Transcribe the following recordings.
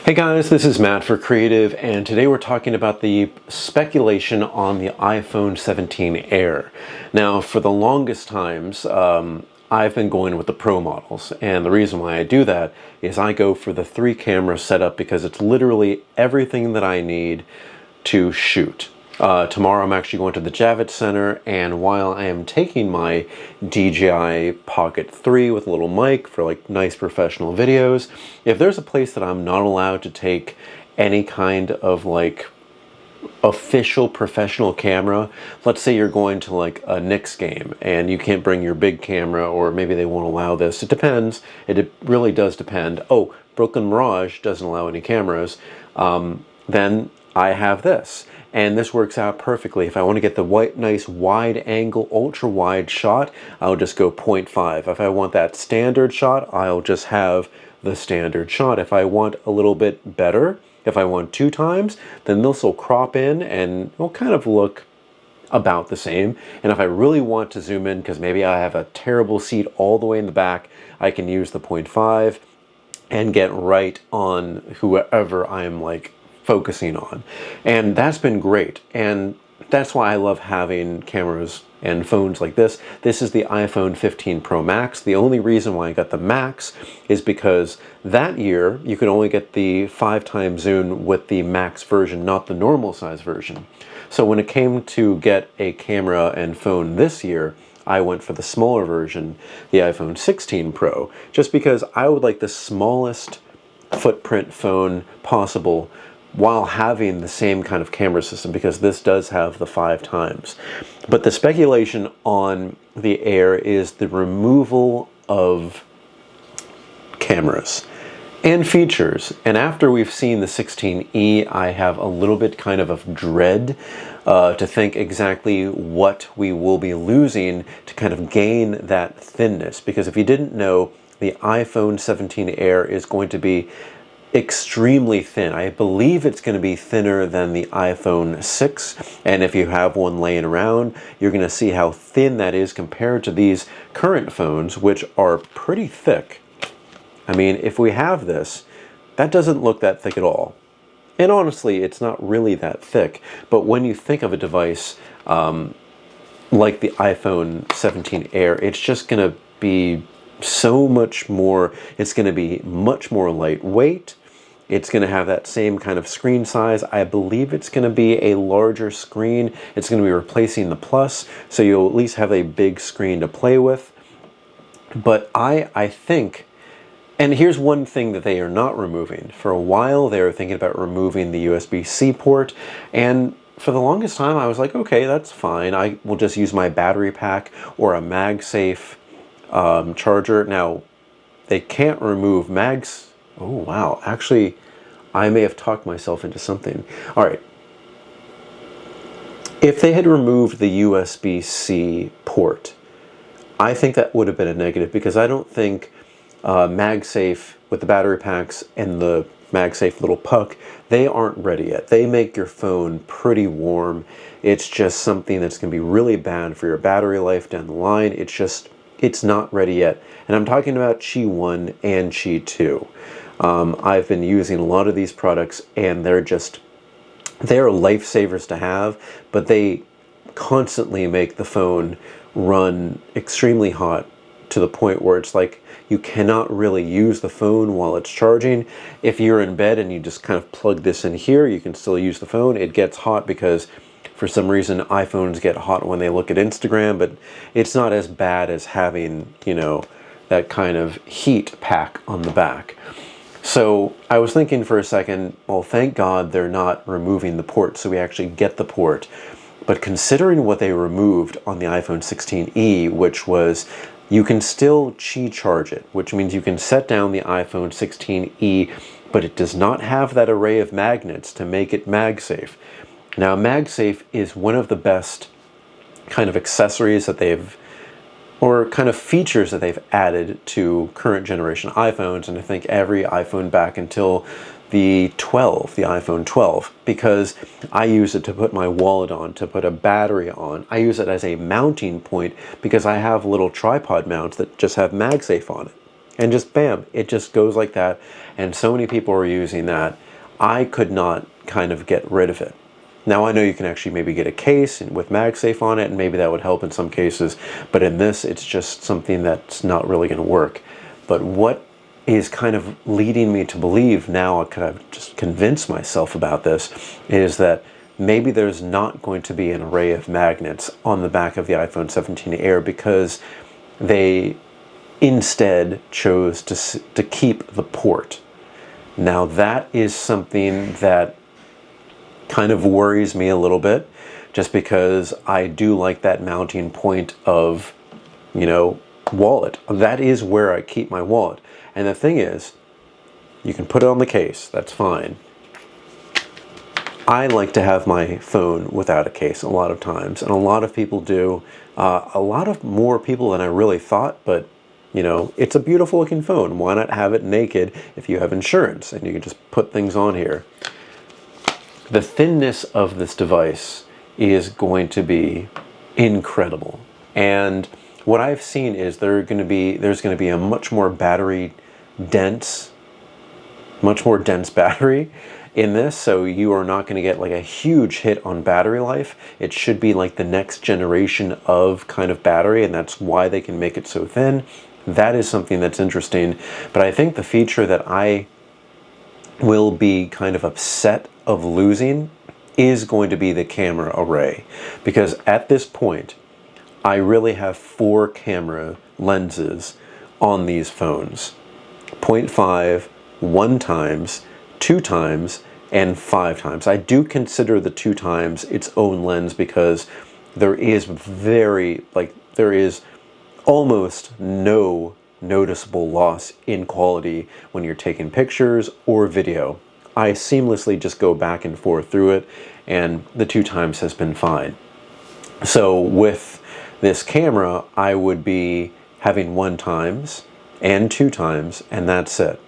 Hey guys, this is Matt for Creative, and today we're talking about the speculation on the iPhone 17 Air. Now, for the longest times, I've been going with the Pro models, and the reason why I do that is I go for the 3-camera setup because it's literally everything that I need to shoot. Tomorrow I'm actually going to the Javits Center, and while I am taking my DJI Pocket 3 with a little mic for like nice professional videos, if there's a place that I'm not allowed to take any kind of like official professional camera, let's say you're going to like a Knicks game and you can't bring your big camera, or maybe they won't allow this, it depends, it really does depend. Oh, Brooklyn Mirage doesn't allow any cameras, then I have this. And this works out perfectly. If I want to get the nice wide angle, ultra wide shot, I'll just go 0.5. If I want that standard shot, I'll just have the standard shot. If I want a little bit better, if I want 2 times, then this will crop in and it'll kind of look about the same. And if I really want to zoom in, because maybe I have a terrible seat all the way in the back, I can use the 0.5 and get right on whoever I'm like focusing on. And that's been great, and that's why I love having cameras and phones like this. This is the iPhone 15 Pro Max. The only reason why I got the Max is because that year you could only get the 5x zoom with the Max version, not the normal size version. So when it came to get a camera and phone this year, I went for the smaller version, the iPhone 16 Pro, just because I would like the smallest footprint phone possible while having the same kind of camera system, because this does have the 5x. But the speculation on the Air is the removal of cameras and features. And after we've seen the 16E, I have a little bit kind of dread to think exactly what we will be losing to kind of gain that thinness. Because if you didn't know, the iPhone 17 Air is going to be extremely thin. I believe it's going to be thinner than the iPhone 6, and if you have one laying around, you're going to see how thin that is compared to these current phones, which are pretty thick. I mean, if we have this, that doesn't look that thick at all. And honestly, it's not really that thick, but when you think of a device like the iPhone 17 Air, it's just going to be so much more, it's going to be much more lightweight. It's going to have that same kind of screen size. I believe it's going to be a larger screen. It's going to be replacing the Plus, so you'll at least have a big screen to play with. But I think, and here's one thing that they are not removing. For a while, they were thinking about removing the USB-C port, and for the longest time, I was like, okay, that's fine. I will just use my battery pack or a MagSafe charger. Now, they can't remove mags. Oh wow, actually I may have talked myself into something. Alright, if they had removed the USB-C port, I think that would have been a negative, because I don't think MagSafe with the battery packs and the MagSafe little puck, they aren't ready yet. They make your phone pretty warm. It's just something that's going to be really bad for your battery life down the line. It's not ready yet. And I'm talking about Qi 1 and Qi 2. I've been using a lot of these products, and they're lifesavers to have, but they constantly make the phone run extremely hot to the point where it's like you cannot really use the phone while it's charging. If you're in bed and you just kind of plug this in here, you can still use the phone. It gets hot because for some reason iPhones get hot when they look at Instagram, but it's not as bad as having, you know, that kind of heat pack on the back. So I was thinking for a second, well, thank God they're not removing the port, so we actually get the port. But considering what they removed on the iPhone 16e, which was you can still Qi charge it, which means you can set down the iPhone 16e, but it does not have that array of magnets to make it MagSafe. Now, MagSafe is one of the best kind of accessories that they've, or kind of features that they've added to current generation iPhones, and I think every iPhone back until the iPhone 12, because I use it to put my wallet on, to put a battery on. I use it as a mounting point because I have little tripod mounts that just have MagSafe on it. and just bam, it just goes like that. And so many people are using that. I could not kind of get rid of it. Now I know you can actually maybe get a case with MagSafe on it, and maybe that would help in some cases, but in this it's just something that's not really going to work. But what is kind of leading me to believe now, I kind of just convince myself about this, is that maybe there's not going to be an array of magnets on the back of the iPhone 17 Air because they instead chose to keep the port. Now that is something that kind of worries me a little bit, just because I do like that mounting point of, wallet. That is where I keep my wallet. And the thing is, you can put it on the case, that's fine. I like to have my phone without a case a lot of times, and a lot of people do. A lot of more people than I really thought, but it's a beautiful looking phone. Why not have it naked if you have insurance and you can just put things on here? The thinness of this device is going to be incredible. And what I've seen is there's going to be a much more dense battery in this, so you are not going to get like a huge hit on battery life. It should be like the next generation of kind of battery, and that's why they can make it so thin. That is something that's interesting. But I think the feature that I will be kind of upset of losing is going to be the camera array, because at this point I really have 4 camera lenses on these phones: 0.5, 1 times, 2 times, and 5 times. I do consider the 2 times its own lens because there is almost no noticeable loss in quality when you're taking pictures or video. I seamlessly just go back and forth through it, and the 2 times has been fine. So with this camera, I would be having 1 times and 2 times, and that's it.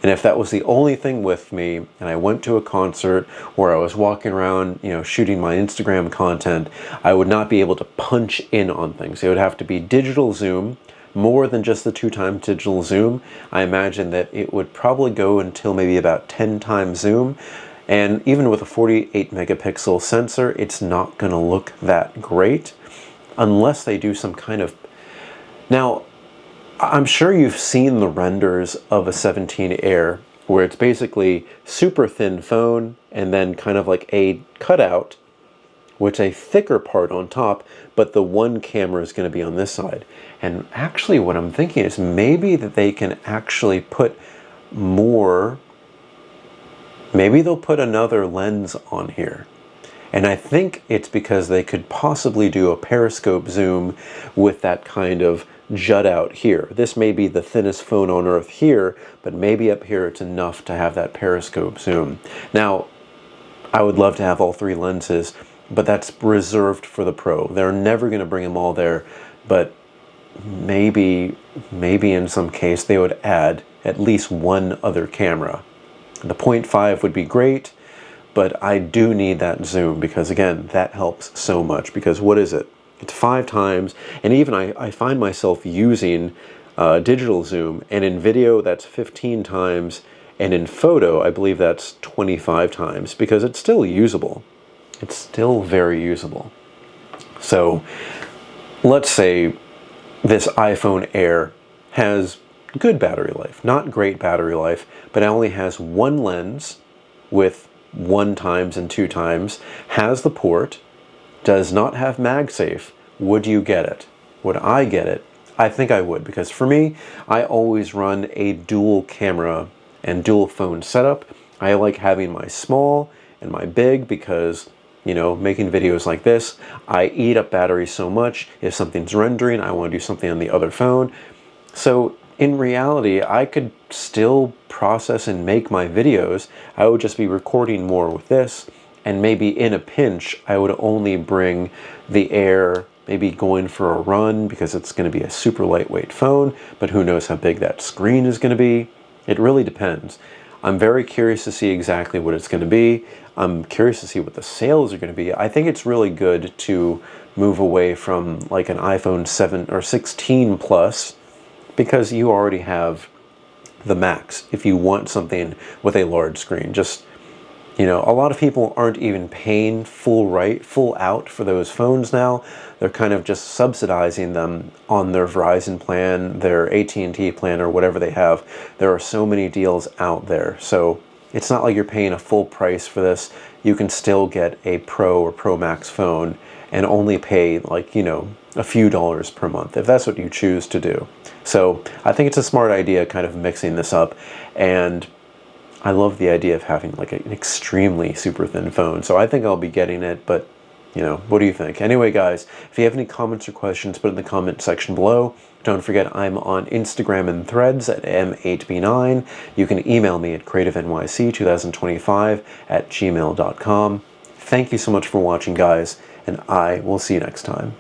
And if that was the only thing with me, and I went to a concert where I was walking around, shooting my Instagram content, I would not be able to punch in on things. It would have to be digital zoom, more than just the 2 times digital zoom. I imagine that it would probably go until maybe about 10 times zoom. And even with a 48 megapixel sensor, it's not going to look that great unless they do some kind of... Now, I'm sure you've seen the renders of a 17 Air where it's basically super thin phone and then kind of like a cutout with a thicker part on top, but the one camera is going to be on this side. And actually what I'm thinking is maybe that they can actually put more, maybe they'll put another lens on here. And I think it's because they could possibly do a periscope zoom with that kind of jut out here. This may be the thinnest phone on earth here, but maybe up here it's enough to have that periscope zoom. Now, I would love to have all 3 lenses, but that's reserved for the Pro. They're never going to bring them all there, but maybe in some case they would add at least 1 other camera. The 0.5 would be great, but I do need that zoom because, again, that helps so much. Because what is it? It's 5 times, and even I find myself using digital zoom, and in video that's 15 times, and in photo I believe that's 25 times, because it's still usable. It's still very usable. So let's say this iPhone Air has good battery life, not great battery life, but it only has 1 lens with 1 times and 2 times, has the port, does not have MagSafe. Would you get it? Would I get it? I think I would, because for me, I always run a dual camera and dual phone setup. I like having my small and my big because, making videos like this, I eat up battery so much. If something's rendering, I want to do something on the other phone. So in reality, I could still process and make my videos. I would just be recording more with this, and maybe in a pinch, I would only bring the Air, maybe going for a run because it's going to be a super lightweight phone, but who knows how big that screen is going to be. It really depends. I'm very curious to see exactly what it's going to be. I'm curious to see what the sales are going to be. I think it's really good to move away from like an iPhone 7 or 16 Plus because you already have the Max if you want something with a large screen. Just, you know, a lot of people aren't even paying full out for those phones now. They're kind of just subsidizing them on their Verizon plan, their AT&T plan, or whatever they have. There are so many deals out there. So it's not like you're paying a full price for this. You can still get a Pro or Pro Max phone and only pay, like, you know, a few dollars per month if that's what you choose to do. So I think it's a smart idea kind of mixing this up, and I love the idea of having like an extremely super thin phone. So I think I'll be getting it, but you know, what do you think? Anyway, guys, if you have any comments or questions, put it in the comment section below. Don't forget, I'm on Instagram and Threads at M8B9. You can email me at creativenyc2025@gmail.com. Thank you so much for watching, guys, and I will see you next time.